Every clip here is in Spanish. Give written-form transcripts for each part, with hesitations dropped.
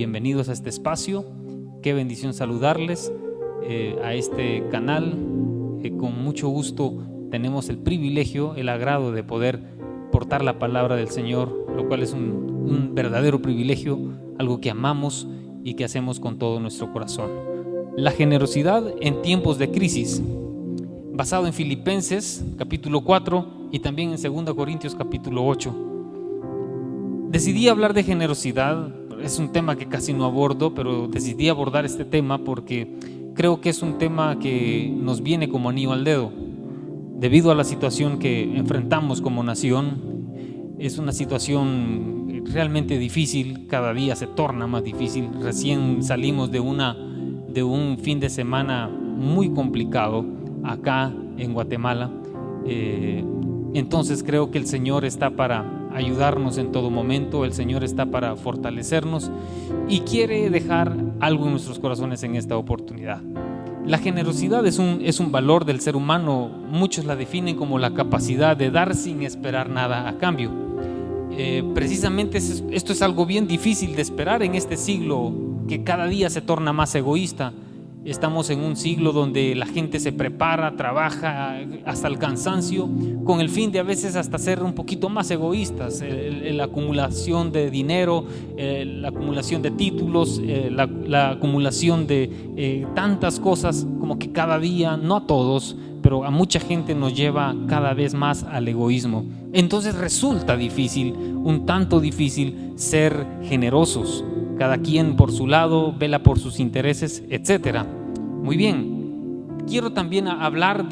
bienvenidos a este espacio. Qué bendición saludarles a este canal. Con mucho gusto tenemos el privilegio, el agrado de poder portar la palabra del Señor, lo cual es un verdadero privilegio, algo que amamos y que hacemos con todo nuestro corazón. La generosidad en tiempos de crisis, basado en Filipenses capítulo 4 y también en 2 Corintios capítulo 8. Decidí hablar de generosidad. Es un tema que casi no abordo, pero decidí abordar este tema porque creo que es un tema que nos viene como anillo al dedo. Debido a la situación que enfrentamos como nación, es una situación realmente difícil, cada día se torna más difícil. Recién salimos de un fin de semana muy complicado acá en Guatemala. Entonces creo que el Señor está para ayudarnos en todo momento, el Señor está para fortalecernos y quiere dejar algo en nuestros corazones en esta oportunidad. La generosidad es un valor del ser humano. Muchos la definen como la capacidad de dar sin esperar nada a cambio. Precisamente esto es algo bien difícil de esperar en este siglo que cada día se torna más egoísta. Estamos en un siglo donde la gente se prepara, trabaja hasta el cansancio, con el fin de a veces hasta ser un poquito más egoístas. La acumulación de dinero, la acumulación de títulos, la acumulación de tantas cosas, como que cada día, no a todos, pero a mucha gente nos lleva cada vez más al egoísmo. Entonces resulta difícil, un tanto difícil, ser generosos. Cada quien por su lado, vela por sus intereses, etc. Muy bien, quiero también hablar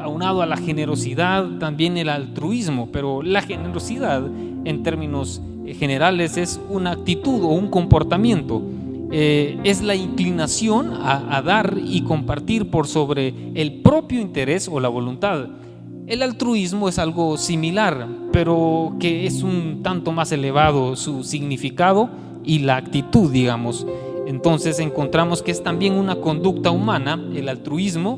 aunado a la generosidad, también el altruismo, pero la generosidad en términos generales es una actitud o un comportamiento, es la inclinación a dar y compartir por sobre el propio interés o la voluntad. El altruismo es algo similar, pero que es un tanto más elevado su significado y la actitud, digamos. Entonces encontramos que es también una conducta humana, el altruismo,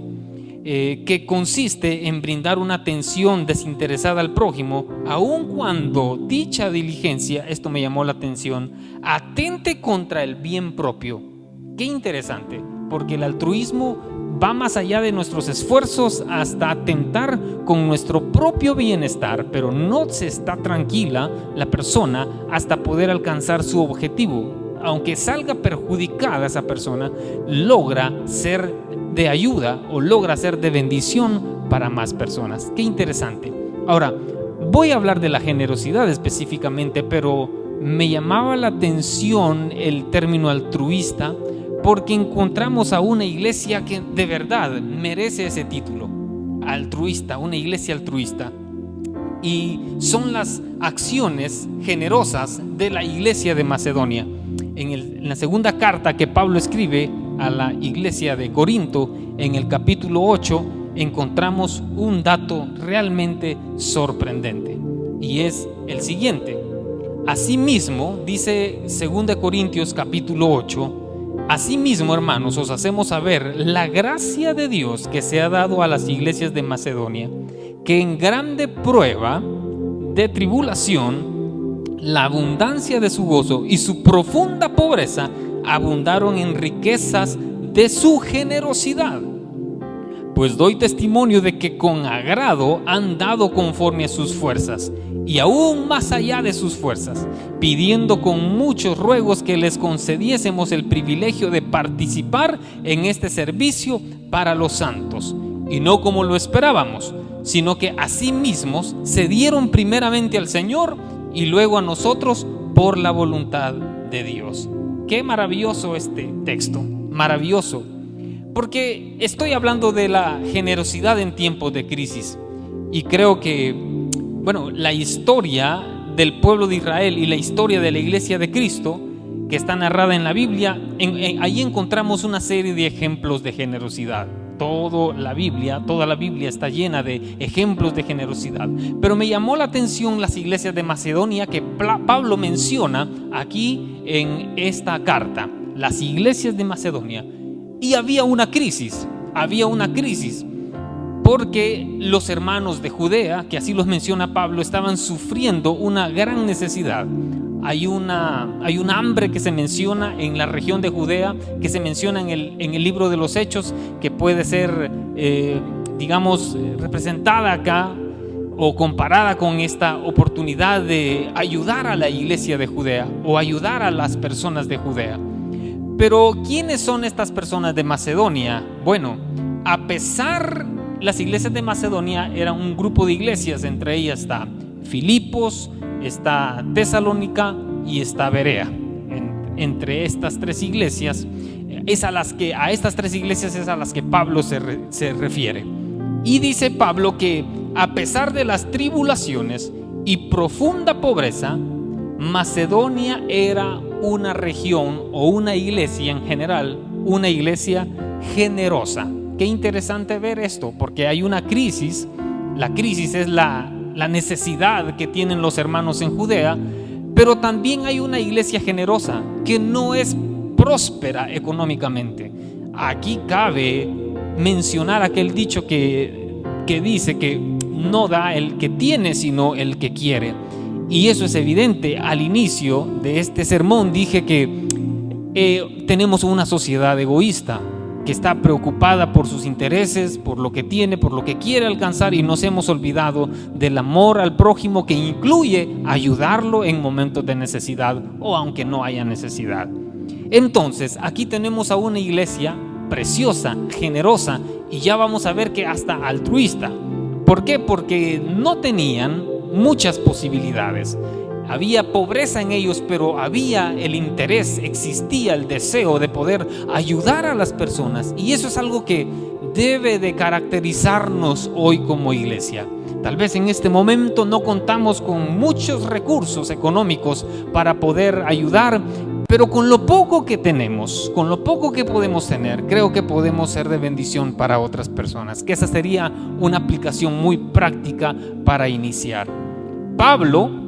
que consiste en brindar una atención desinteresada al prójimo, aun cuando dicha diligencia, esto me llamó la atención, atente contra el bien propio. Qué interesante, porque el altruismo va más allá de nuestros esfuerzos hasta atentar con nuestro propio bienestar, pero no se está tranquila la persona hasta poder alcanzar su objetivo. Aunque salga perjudicada esa persona, logra ser de ayuda o logra ser de bendición para más personas. Qué interesante. Ahora, voy a hablar de la generosidad específicamente, pero me llamaba la atención el término altruista, porque encontramos a una iglesia que de verdad merece ese título, altruista, una iglesia altruista. Y son las acciones generosas de la iglesia de Macedonia. En la segunda carta que Pablo escribe a la iglesia de Corinto, en el capítulo 8, encontramos un dato realmente sorprendente, y es el siguiente. Asimismo, dice 2 Corintios capítulo 8, asimismo, hermanos, os hacemos saber la gracia de Dios que se ha dado a las iglesias de Macedonia, que en grande prueba de tribulación, la abundancia de su gozo y su profunda pobreza abundaron en riquezas de su generosidad. Pues doy testimonio de que con agrado han dado conforme a sus fuerzas, y aún más allá de sus fuerzas, pidiendo con muchos ruegos que les concediésemos el privilegio de participar en este servicio para los santos, y no como lo esperábamos, sino que a sí mismos se dieron primeramente al Señor y luego a nosotros por la voluntad de Dios. Qué maravilloso este texto, maravilloso, porque estoy hablando de la generosidad en tiempos de crisis, y creo que, la historia del pueblo de Israel y la historia de la iglesia de Cristo, que está narrada en la Biblia, ahí encontramos una serie de ejemplos de generosidad. Toda la Biblia está llena de ejemplos de generosidad. Pero me llamó la atención las iglesias de Macedonia que Pablo menciona aquí en esta carta. Las iglesias de Macedonia. Y había una crisis porque los hermanos de Judea, que así los menciona Pablo, estaban sufriendo una gran necesidad. hay un hambre que se menciona en la región de Judea, que se menciona en el libro de los Hechos, que puede ser, representada acá o comparada con esta oportunidad de ayudar a la iglesia de Judea o ayudar a las personas de Judea. Pero ¿quiénes son estas personas de Macedonia? Bueno, a pesar, las iglesias de Macedonia eran un grupo de iglesias, entre ellas está Filipos, está Tesalónica y está Berea. Entre estas tres iglesias a estas tres iglesias es a las que Pablo se refiere. Y dice Pablo que a pesar de las tribulaciones y profunda pobreza, Macedonia era una región o una iglesia en general, una iglesia generosa. Qué interesante ver esto, porque hay una crisis. La crisis es la necesidad que tienen los hermanos en Judea, pero también hay una iglesia generosa que no es próspera económicamente. Aquí cabe mencionar aquel dicho que dice que no da el que tiene, sino el que quiere. Y eso es evidente. Al inicio de este sermón dije que tenemos una sociedad egoísta que está preocupada por sus intereses, por lo que tiene, por lo que quiere alcanzar, y nos hemos olvidado del amor al prójimo, que incluye ayudarlo en momentos de necesidad o aunque no haya necesidad. Entonces, aquí tenemos a una iglesia preciosa, generosa, y ya vamos a ver que hasta altruista. ¿Por qué? Porque no tenían muchas posibilidades. Había pobreza en ellos, pero había el interés, existía el deseo de poder ayudar a las personas. Y eso es algo que debe de caracterizarnos hoy como iglesia. Tal vez en este momento no contamos con muchos recursos económicos para poder ayudar, pero con lo poco que tenemos, con lo poco que podemos tener, creo que podemos ser de bendición para otras personas. Que esa sería una aplicación muy práctica para iniciar. Pablo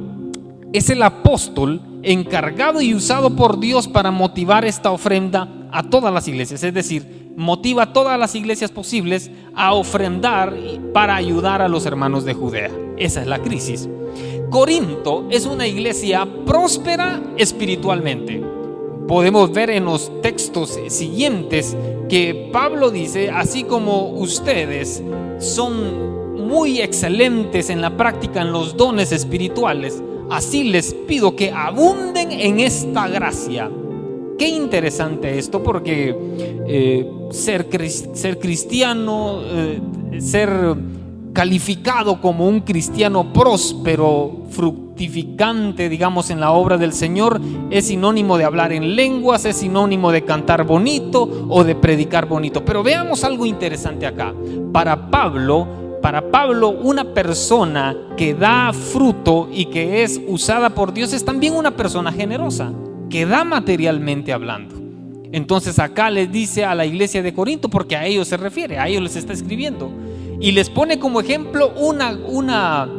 es el apóstol encargado y usado por Dios para motivar esta ofrenda a todas las iglesias. Es decir, motiva a todas las iglesias posibles a ofrendar para ayudar a los hermanos de Judea. Esa es la crisis. Corinto es una iglesia próspera espiritualmente. Podemos ver en los textos siguientes que Pablo dice: así como ustedes son muy excelentes en la práctica en los dones espirituales, así les pido que abunden en esta gracia. Qué interesante esto, porque ser cristiano, ser calificado como un cristiano próspero, fructificante, digamos, en la obra del Señor, es sinónimo de hablar en lenguas, es sinónimo de cantar bonito o de predicar bonito. Pero veamos algo interesante acá. Para Pablo, una persona que da fruto y que es usada por Dios es también una persona generosa, que da materialmente hablando. Entonces acá les dice a la iglesia de Corinto, porque a ellos se refiere, a ellos les está escribiendo, y les pone como ejemplo una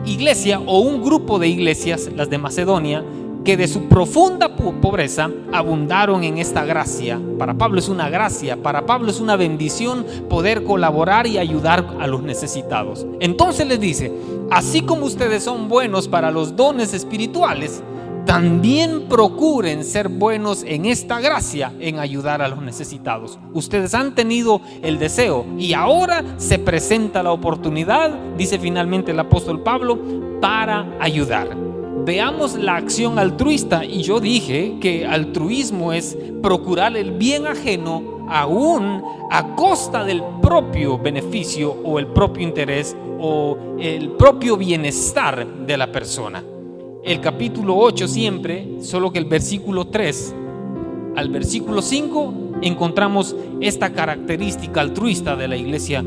iglesia o un grupo de iglesias, las de Macedonia, que de su profunda pobreza abundaron en esta gracia. Para Pablo es una gracia, para Pablo es una bendición poder colaborar y ayudar a los necesitados. Entonces les dice: así como ustedes son buenos para los dones espirituales, también procuren ser buenos en esta gracia, en ayudar a los necesitados. Ustedes han tenido el deseo y ahora se presenta la oportunidad, dice finalmente el apóstol Pablo, para ayudar. Veamos la acción altruista. Y yo dije que altruismo es procurar el bien ajeno aún a costa del propio beneficio o el propio interés o el propio bienestar de la persona. El capítulo 8 siempre, solo que el versículo 3 al versículo 5 encontramos esta característica altruista de la iglesia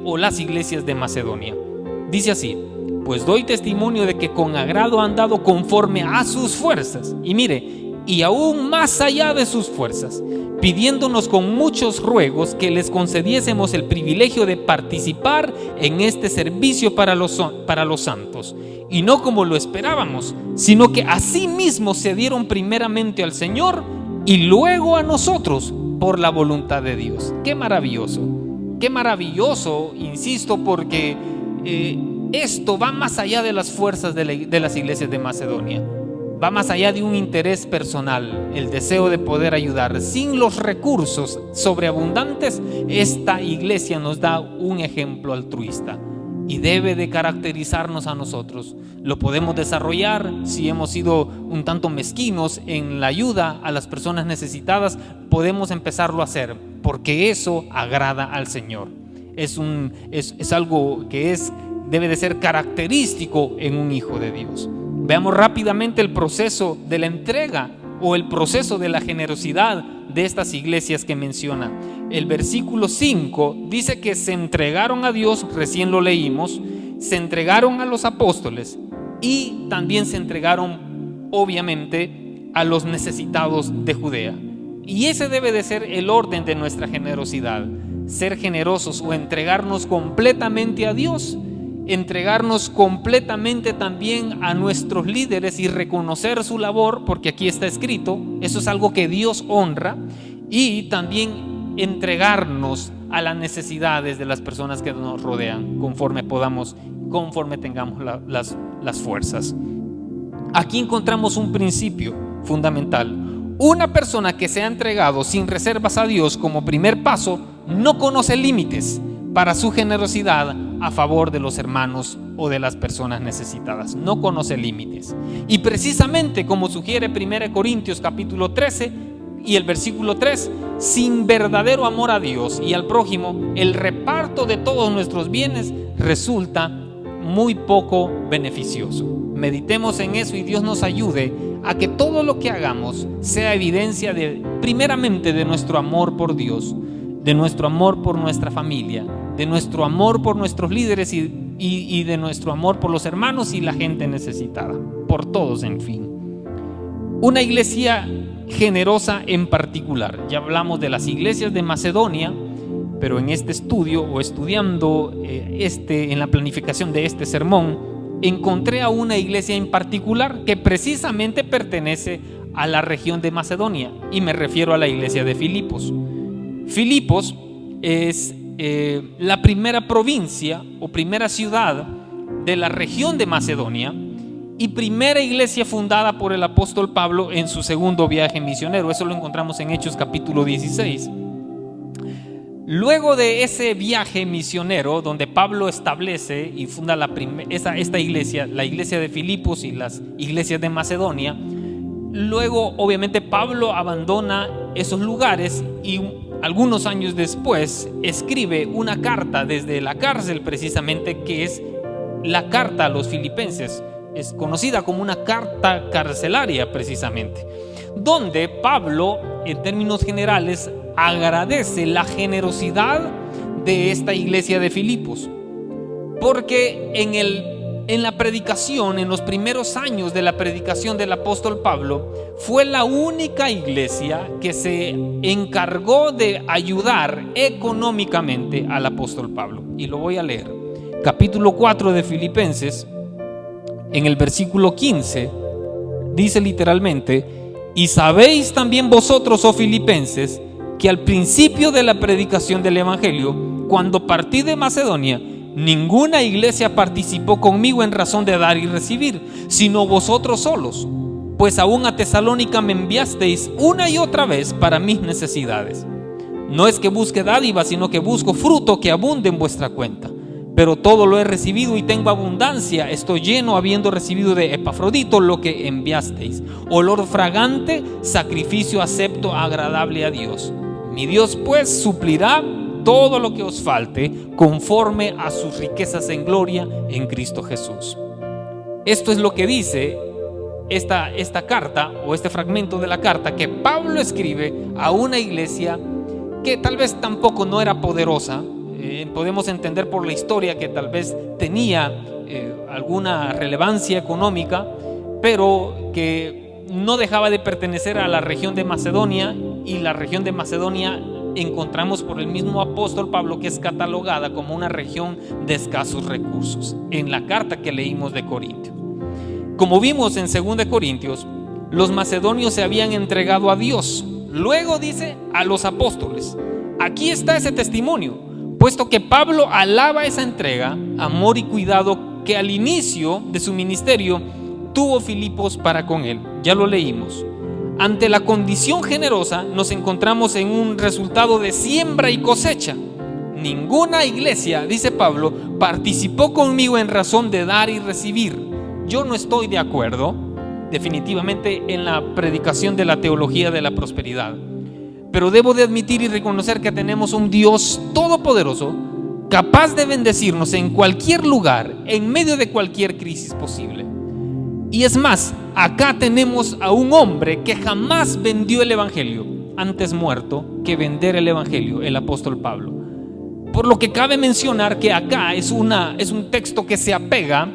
o las iglesias de Macedonia. Dice así: pues doy testimonio de que con agrado han dado conforme a sus fuerzas, y mire, y aún más allá de sus fuerzas, pidiéndonos con muchos ruegos que les concediésemos el privilegio de participar en este servicio para los santos, y no como lo esperábamos, sino que asimismo se dieron primeramente al Señor y luego a nosotros por la voluntad de Dios. Qué maravilloso, insisto, porque esto va más allá de las fuerzas de las iglesias de Macedonia. va más allá de un interés personal, el deseo de poder ayudar. Sin los recursos sobreabundantes, esta iglesia nos da un ejemplo altruista y debe de caracterizarnos a nosotros. Lo podemos desarrollar si hemos sido un tanto mezquinos en la ayuda a las personas necesitadas. Podemos empezarlo a hacer porque eso agrada al Señor. Es algo que debe de ser característico en un hijo de Dios. Veamos rápidamente el proceso de la entrega o el proceso de la generosidad de estas iglesias que menciona. El versículo 5 dice que se entregaron a Dios, recién lo leímos, se entregaron a los apóstoles y también se entregaron obviamente a los necesitados de Judea. Y ese debe de ser el orden de nuestra generosidad: ser generosos o entregarnos completamente a Dios, entregarnos completamente también a nuestros líderes y reconocer su labor, porque aquí está escrito, eso es algo que Dios honra, y también entregarnos a las necesidades de las personas que nos rodean conforme podamos, conforme tengamos las fuerzas. Aquí encontramos un principio fundamental. Una persona que se ha entregado sin reservas a Dios como primer paso no conoce límites para su generosidad a favor de los hermanos o de las personas necesitadas. No conoce límites. Y precisamente como sugiere 1 Corintios capítulo 13 y el versículo 3, sin verdadero amor a Dios y al prójimo, el reparto de todos nuestros bienes resulta muy poco beneficioso. Meditemos en eso y Dios nos ayude a que todo lo que hagamos sea evidencia primeramente de nuestro amor por Dios, de nuestro amor por nuestra familia, de nuestro amor por nuestros líderes y de nuestro amor por los hermanos y la gente necesitada, por todos, en fin. Una iglesia generosa en particular. Ya hablamos de las iglesias de Macedonia, pero en este estudio o estudiando en la planificación de este sermón, encontré a una iglesia en particular que precisamente pertenece a la región de Macedonia, y me refiero a la iglesia de Filipos. Filipos es la primera provincia o primera ciudad de la región de Macedonia y primera iglesia fundada por el apóstol Pablo en su segundo viaje misionero. Eso lo encontramos en Hechos capítulo 16. Luego de ese viaje misionero donde Pablo establece y funda esta iglesia, la iglesia de Filipos y las iglesias de Macedonia, luego obviamente Pablo abandona esos lugares y algunos años después escribe una carta desde la cárcel, precisamente, que es la carta a los filipenses. Es conocida como una carta carcelaria, precisamente, donde Pablo, en términos generales, agradece la generosidad de esta iglesia de Filipos, porque en la predicación, en los primeros años de la predicación del apóstol Pablo, fue la única iglesia que se encargó de ayudar económicamente al apóstol Pablo. Y lo voy a leer. Capítulo 4 de Filipenses, en el versículo 15, dice literalmente: y sabéis también vosotros, oh filipenses, que al principio de la predicación del evangelio, cuando partí de Macedonia, ninguna iglesia participó conmigo en razón de dar y recibir, sino vosotros solos, pues aún a Tesalónica me enviasteis una y otra vez para mis necesidades. No es que busque dádiva, sino que busco fruto que abunde en vuestra cuenta. Pero todo lo he recibido y tengo abundancia, estoy lleno, habiendo recibido de Epafrodito lo que enviasteis, olor fragante, sacrificio acepto, agradable a Dios. Mi Dios pues suplirá todo lo que os falte conforme a sus riquezas en gloria en Cristo Jesús. Esto es lo que dice esta carta, o este fragmento de la carta que Pablo escribe a una iglesia que tal vez tampoco no era poderosa. Podemos entender por la historia que tal vez tenía alguna relevancia económica, pero que no dejaba de pertenecer a la región de Macedonia, y la región de Macedonia encontramos por el mismo apóstol Pablo que es catalogada como una región de escasos recursos en la carta que leímos de Corintios. Como vimos en 2 Corintios, los macedonios se habían entregado a Dios, luego dice a los apóstoles. Aquí está ese testimonio, puesto que Pablo alaba esa entrega, amor y cuidado que al inicio de su ministerio tuvo Filipos para con él. ya lo leímos. Ante la condición generosa nos encontramos en un resultado de siembra y cosecha. Ninguna iglesia, dice Pablo, participó conmigo en razón de dar y recibir. Yo no estoy de acuerdo, definitivamente, en la predicación de la teología de la prosperidad. Pero debo de admitir y reconocer que tenemos un Dios todopoderoso, capaz de bendecirnos en cualquier lugar, en medio de cualquier crisis posible. Y es más, acá tenemos a un hombre que jamás vendió el evangelio, antes muerto que vender el evangelio, el apóstol Pablo. Por lo que cabe mencionar que acá es un texto que se apega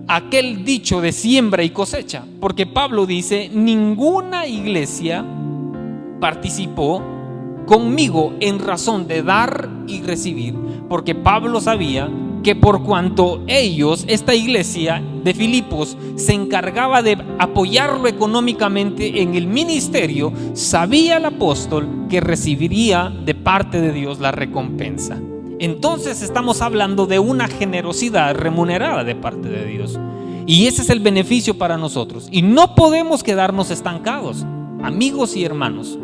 a aquel dicho de siembra y cosecha, porque Pablo dice: ninguna iglesia participó conmigo en razón de dar y recibir, porque Pablo sabía que por cuanto ellos, esta iglesia de Filipos, se encargaba de apoyarlo económicamente en el ministerio, sabía el apóstol que recibiría de parte de Dios la recompensa. Entonces estamos hablando de una generosidad remunerada de parte de Dios, y ese es el beneficio para nosotros, y no podemos quedarnos estancados, amigos y hermanos.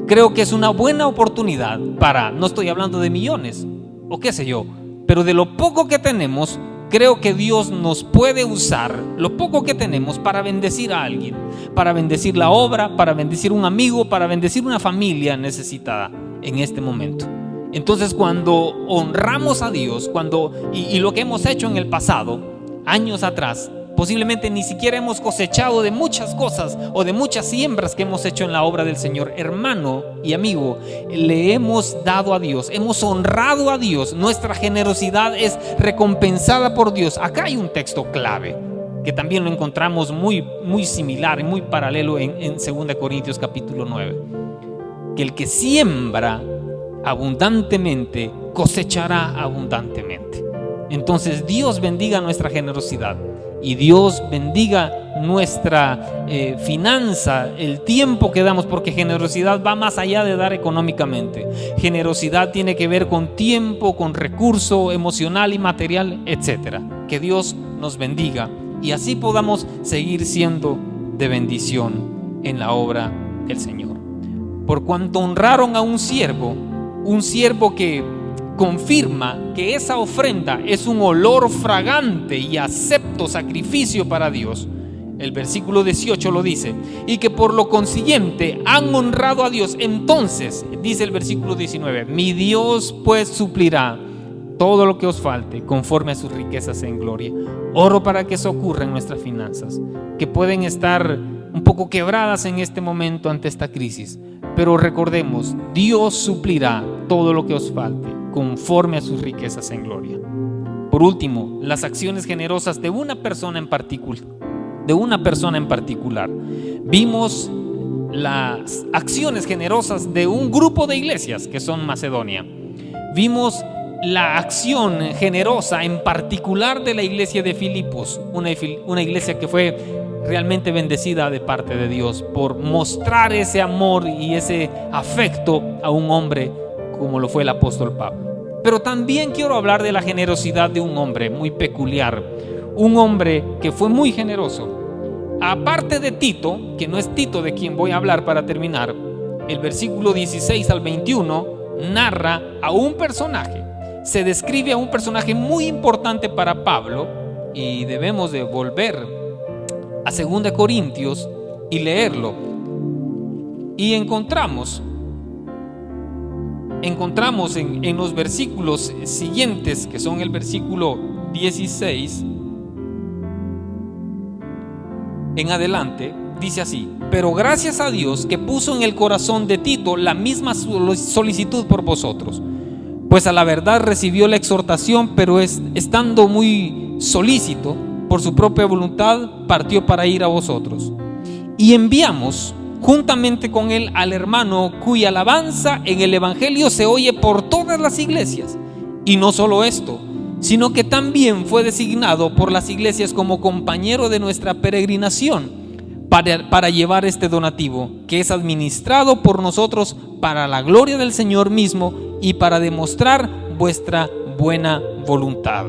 Creo que es una buena oportunidad no estoy hablando de millones o qué sé yo, pero de lo poco que tenemos, creo que Dios nos puede usar lo poco que tenemos para bendecir a alguien, para bendecir la obra, para bendecir un amigo, para bendecir una familia necesitada en este momento. Entonces, cuando honramos a Dios, y lo que hemos hecho en el pasado, años atrás, posiblemente ni siquiera hemos cosechado de muchas cosas o de muchas siembras que hemos hecho en la obra del Señor. Hermano y amigo, le hemos dado a Dios, hemos honrado a Dios, nuestra generosidad es recompensada por Dios. Acá hay un texto clave que también lo encontramos muy, muy similar y muy paralelo en 2 Corintios capítulo 9, que el que siembra abundantemente cosechará abundantemente. Entonces Dios bendiga nuestra generosidad y Dios bendiga nuestra finanza, el tiempo que damos, porque generosidad va más allá de dar económicamente. Generosidad tiene que ver con tiempo, con recurso emocional y material, etc. Que Dios nos bendiga y así podamos seguir siendo de bendición en la obra del Señor. Por cuanto honraron a un siervo que confirma que esa ofrenda es un olor fragante y acepto sacrificio para Dios. El versículo 18 lo dice: y que por lo consiguiente han honrado a Dios. Entonces, dice el versículo 19: mi Dios pues suplirá todo lo que os falte conforme a sus riquezas en gloria. Oro para que eso ocurra en nuestras finanzas, que pueden estar un poco quebradas en este momento ante esta crisis, pero recordemos, Dios suplirá todo lo que os falte conforme a sus riquezas en gloria. Por último, las acciones generosas de una persona en particular. Vimos las acciones generosas de un grupo de iglesias que son Macedonia. Vimos la acción generosa en particular de la iglesia de Filipos, una iglesia que fue realmente bendecida de parte de Dios por mostrar ese amor y ese afecto a un hombre como lo fue el apóstol Pablo. Pero también quiero hablar de la generosidad de un hombre muy peculiar, un hombre que fue muy generoso. Aparte de Tito, que no es Tito de quien voy a hablar para terminar, el versículo 16 al 21 narra a un personaje, se describe a un personaje muy importante para Pablo, y debemos de volver a 2 Corintios y leerlo, y encontramos en los versículos siguientes, que son el versículo 16 en adelante, dice así: pero gracias a Dios que puso en el corazón de Tito la misma solicitud por vosotros, pues a la verdad recibió la exhortación, pero estando muy solícito por su propia voluntad, partió para ir a vosotros. Y enviamos juntamente con él al hermano cuya alabanza en el evangelio se oye por todas las iglesias. Y no solo esto, sino que también fue designado por las iglesias como compañero de nuestra peregrinación para llevar este donativo, que es administrado por nosotros para la gloria del Señor mismo y para demostrar vuestra buena voluntad,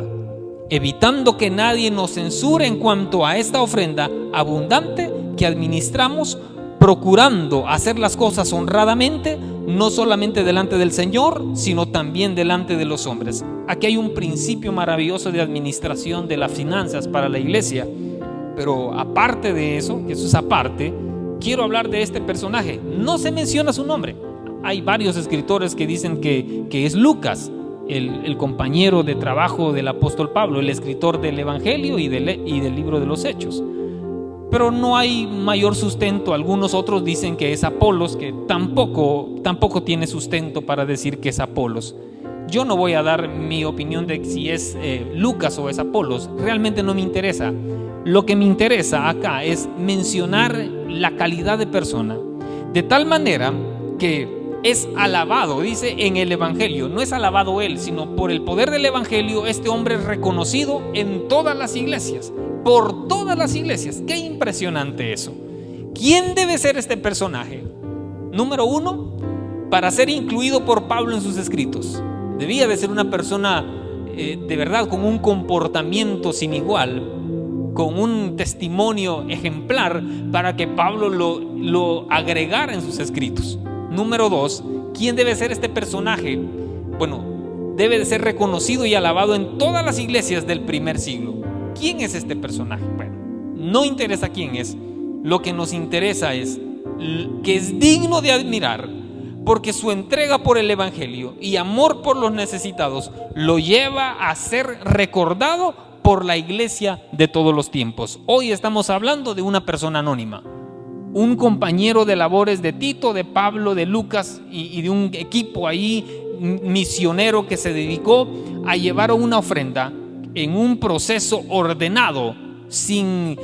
evitando que nadie nos censure en cuanto a esta ofrenda abundante que administramos, procurando hacer las cosas honradamente, no solamente delante del Señor, sino también delante de los hombres. Aquí hay un principio maravilloso de administración de las finanzas para la iglesia, pero aparte de eso, que eso es aparte, quiero hablar de este personaje. No se menciona su nombre. Hay varios escritores que dicen que es Lucas, el compañero de trabajo del apóstol Pablo, el escritor del Evangelio y del libro de los Hechos. Pero no hay mayor sustento. Algunos otros dicen que es Apolos, que tampoco tiene sustento para decir que es Apolos. Yo no voy a dar mi opinión de si es Lucas o es Apolos. Realmente no me interesa. Lo que me interesa acá es mencionar la calidad de persona, de tal manera que es alabado, dice en el Evangelio. No es alabado él, sino por el poder del Evangelio. Este hombre es reconocido en todas las iglesias, por todas las iglesias. Qué impresionante eso. ¿Quién debe ser este personaje? Número uno, para ser incluido por Pablo en sus escritos, debía de ser una persona de verdad con un comportamiento sin igual, con un testimonio ejemplar, para que Pablo lo agregara en sus escritos. Número dos, ¿quién debe ser este personaje? Bueno, debe de ser reconocido y alabado en todas las iglesias del primer siglo. ¿Quién es este personaje? Bueno, no interesa quién es. Lo que nos interesa es que es digno de admirar, porque su entrega por el Evangelio y amor por los necesitados lo lleva a ser recordado por la iglesia de todos los tiempos. Hoy estamos hablando de una persona anónima, un compañero de labores de Tito, de Pablo, de Lucas y de un equipo ahí misionero que se dedicó a llevar una ofrenda en un proceso ordenado, sin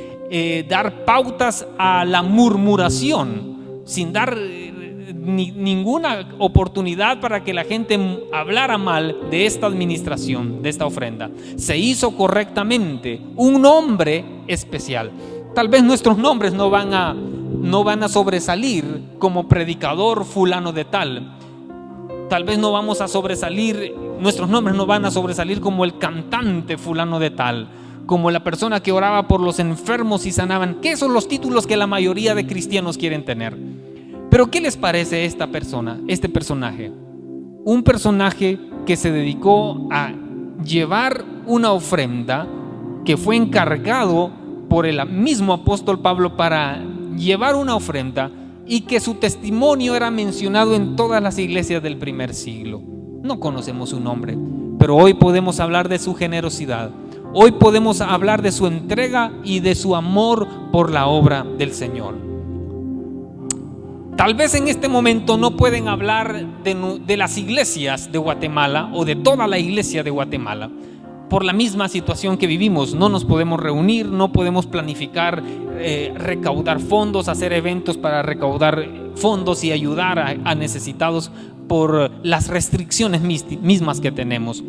dar pautas a la murmuración, sin dar ninguna oportunidad para que la gente hablara mal de esta administración, de esta ofrenda. Se hizo correctamente. Un nombre especial. Tal vez nuestros nombres no van a sobresalir como predicador fulano de tal. Tal vez no vamos a sobresalir, nuestros nombres no van a sobresalir como el cantante fulano de tal, como la persona que oraba por los enfermos y sanaban, que son los títulos que la mayoría de cristianos quieren tener. Pero ¿qué les parece esta persona, este personaje? Un personaje que se dedicó a llevar una ofrenda, que fue encargado por el mismo apóstol Pablo para llevar una ofrenda, y que su testimonio era mencionado en todas las iglesias del primer siglo. No conocemos su nombre, pero hoy podemos hablar de su generosidad. Hoy podemos hablar de su entrega y de su amor por la obra del Señor. Tal vez en este momento no pueden hablar de las iglesias de Guatemala o de toda la iglesia de Guatemala. Por la misma situación que vivimos, no nos podemos reunir, no podemos planificar, recaudar fondos, hacer eventos para recaudar fondos y ayudar a necesitados por las restricciones mismas que tenemos.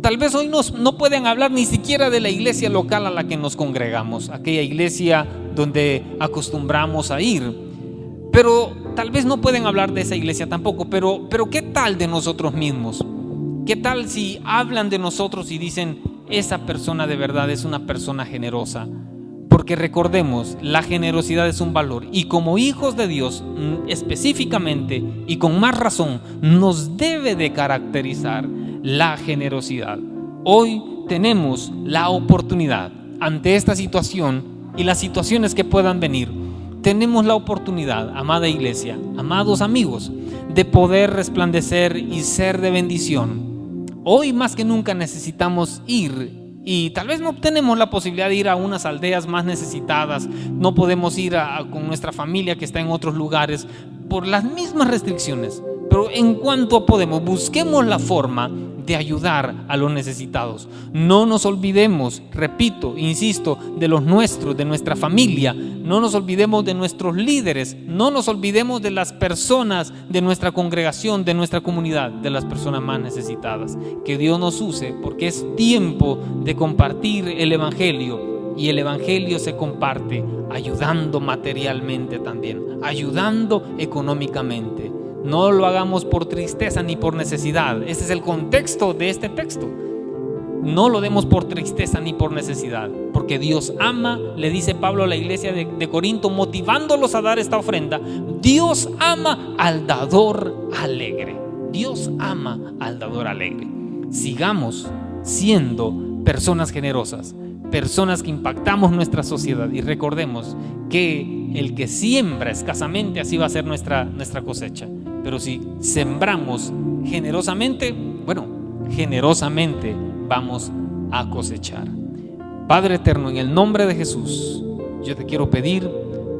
Tal vez hoy no pueden hablar ni siquiera de la iglesia local a la que nos congregamos, aquella iglesia donde acostumbramos a ir. Pero tal vez no pueden hablar de esa iglesia tampoco, pero ¿qué tal de nosotros mismos? ¿Qué tal si hablan de nosotros y dicen, esa persona de verdad es una persona generosa? Porque recordemos, la generosidad es un valor, y como hijos de Dios específicamente y con más razón nos debe de caracterizar la generosidad. Hoy tenemos la oportunidad, ante esta situación y las situaciones que puedan venir, tenemos la oportunidad, amada iglesia, amados amigos, de poder resplandecer y ser de bendición. Hoy más que nunca necesitamos ir, y tal vez no tenemos la posibilidad de ir a unas aldeas más necesitadas, no podemos ir con nuestra familia que está en otros lugares por las mismas restricciones, pero en cuanto podemos, busquemos la forma de ayudar a los necesitados. No nos olvidemos, repito, insisto, de los nuestros, de nuestra familia. No nos olvidemos de nuestros líderes. No nos olvidemos de las personas de nuestra congregación, de nuestra comunidad, de las personas más necesitadas. Que Dios nos use, porque es tiempo de compartir el Evangelio, y el Evangelio se comparte ayudando materialmente también, ayudando económicamente. No lo hagamos por tristeza ni por necesidad. Ese es el contexto de este texto. No lo demos por tristeza ni por necesidad, porque que Dios ama, le dice Pablo a la iglesia de Corinto, motivándolos a dar esta ofrenda. Dios ama al dador alegre. Dios ama al dador alegre. Sigamos siendo personas generosas, personas que impactamos nuestra sociedad, y recordemos que el que siembra escasamente, así va a ser nuestra cosecha. Pero si sembramos generosamente, bueno, generosamente vamos a cosechar. Padre eterno, en el nombre de Jesús, yo te quiero pedir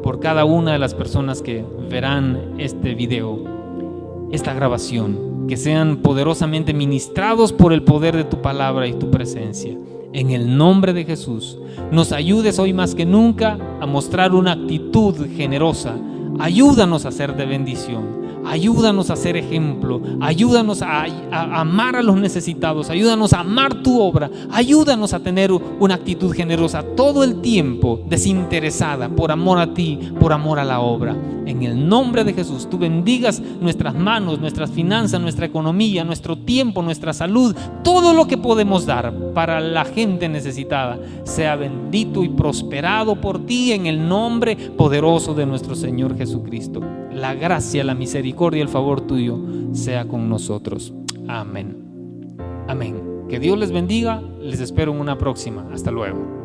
por cada una de las personas que verán este video, esta grabación, que sean poderosamente ministrados por el poder de tu palabra y tu presencia. En el nombre de Jesús, nos ayudes hoy más que nunca a mostrar una actitud generosa. Ayúdanos a ser de bendición. Ayúdanos a ser ejemplo, ayúdanos a amar a los necesitados, ayúdanos a amar tu obra, ayúdanos a tener una actitud generosa todo el tiempo, desinteresada, por amor a ti, por amor a la obra. En el nombre de Jesús, tú bendigas nuestras manos, nuestras finanzas, nuestra economía, nuestro tiempo, nuestra salud, todo lo que podemos dar para la gente necesitada, sea bendito y prosperado por ti en el nombre poderoso de nuestro Señor Jesucristo. La gracia, la misericordia y el favor tuyo sea con nosotros. Amén. Amén. Que Dios les bendiga. Les espero en una próxima. Hasta luego.